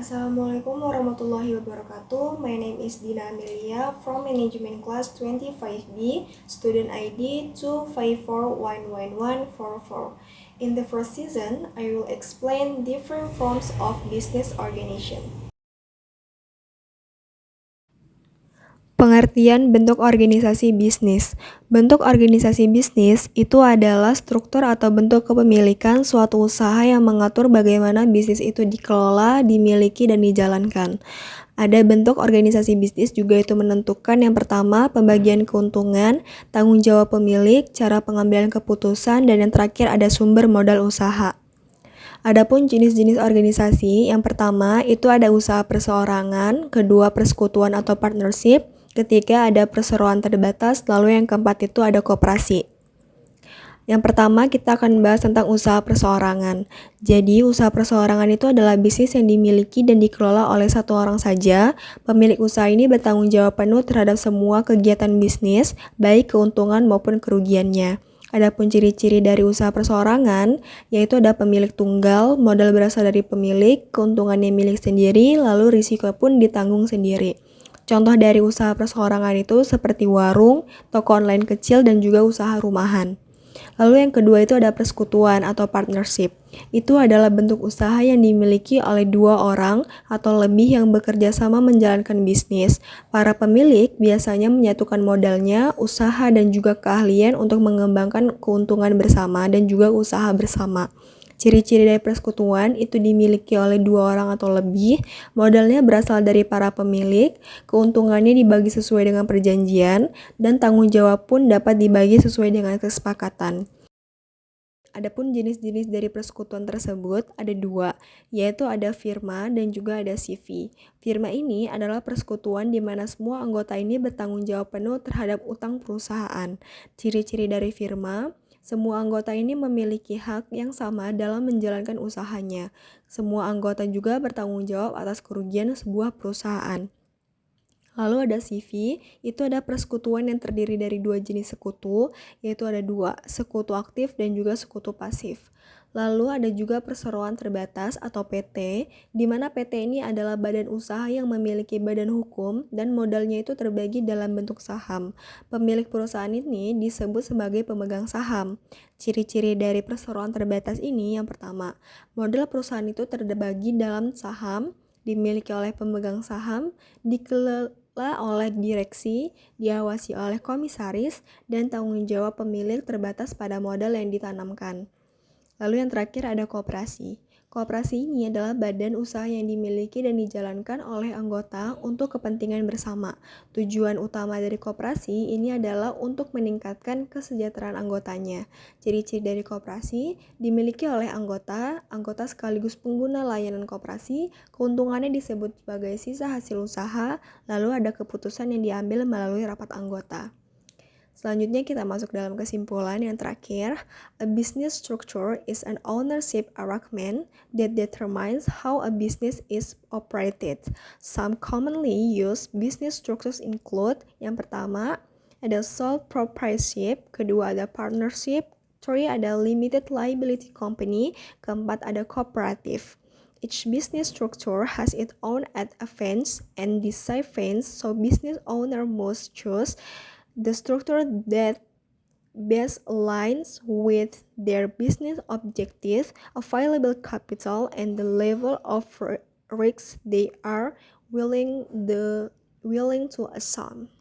Assalamualaikum warahmatullahi wabarakatuh. My name is Dina Amelia from Management Class 25B, student ID 2541144. In the first season, I will explain different forms of business organization. Pengertian bentuk organisasi bisnis. Bentuk organisasi bisnis itu adalah struktur atau bentuk kepemilikan suatu usaha yang mengatur bagaimana bisnis itu dikelola, dimiliki, dan dijalankan. Ada bentuk organisasi bisnis juga itu menentukan yang pertama pembagian keuntungan, tanggung jawab pemilik, cara pengambilan keputusan, dan yang terakhir ada sumber modal usaha. Adapun jenis-jenis organisasi, yang pertama itu ada usaha perseorangan, kedua persekutuan atau partnership, ketiga ada perseroan terbatas, lalu yang keempat itu ada koperasi. Yang pertama kita akan bahas tentang usaha perseorangan. Jadi usaha perseorangan itu adalah bisnis yang dimiliki dan dikelola oleh satu orang saja. Pemilik usaha ini bertanggung jawab penuh terhadap semua kegiatan bisnis, baik keuntungan maupun kerugiannya. Adapun ciri-ciri dari usaha perseorangan, yaitu ada pemilik tunggal, modal berasal dari pemilik, keuntungannya milik sendiri, lalu risiko pun ditanggung sendiri. Contoh dari usaha perseorangan itu seperti warung, toko online kecil, dan juga usaha rumahan. Lalu yang kedua itu ada persekutuan atau partnership. Itu adalah bentuk usaha yang dimiliki oleh dua orang atau lebih yang bekerja sama menjalankan bisnis. Para pemilik biasanya menyatukan modalnya, usaha, dan juga keahlian untuk mengembangkan keuntungan bersama dan juga usaha bersama. Ciri-ciri dari persekutuan itu dimiliki oleh dua orang atau lebih, modalnya berasal dari para pemilik, keuntungannya dibagi sesuai dengan perjanjian, dan tanggung jawab pun dapat dibagi sesuai dengan kesepakatan. Adapun jenis-jenis dari persekutuan tersebut ada dua, yaitu ada firma dan juga ada CV. Firma ini adalah persekutuan di mana semua anggota ini bertanggung jawab penuh terhadap utang perusahaan. Ciri-ciri dari firma, semua anggota ini memiliki hak yang sama dalam menjalankan usahanya. Semua anggota juga bertanggung jawab atas kerugian sebuah perusahaan. Lalu ada CV, itu ada persekutuan yang terdiri dari dua jenis sekutu, yaitu ada dua, sekutu aktif dan juga sekutu pasif. Lalu ada juga perseroan terbatas atau PT, di mana PT ini adalah badan usaha yang memiliki badan hukum dan modalnya itu terbagi dalam bentuk saham. Pemilik perusahaan ini disebut sebagai pemegang saham. Ciri-ciri dari perseroan terbatas ini yang pertama, modal perusahaan itu terbagi dalam saham, dimiliki oleh pemegang saham, dikelola oleh direksi, diawasi oleh komisaris, dan tanggung jawab pemilik terbatas pada modal yang ditanamkan. Lalu yang terakhir ada koperasi. Koperasi ini adalah badan usaha yang dimiliki dan dijalankan oleh anggota untuk kepentingan bersama. Tujuan utama dari koperasi ini adalah untuk meningkatkan kesejahteraan anggotanya. Ciri-ciri dari koperasi dimiliki oleh anggota sekaligus pengguna layanan koperasi, keuntungannya disebut sebagai sisa hasil usaha, lalu ada keputusan yang diambil melalui rapat anggota. Selanjutnya kita masuk dalam kesimpulan yang terakhir. A business structure is an ownership arrangement that determines how a business is operated. Some commonly used business structures include, yang pertama, ada sole proprietorship, kedua ada partnership, ketiga ada limited liability company, keempat ada cooperative. Each business structure has its own advantages and disadvantages, so business owner must choose the structure that best aligns with their business objectives, available capital, and the level of risk they are willing to assume.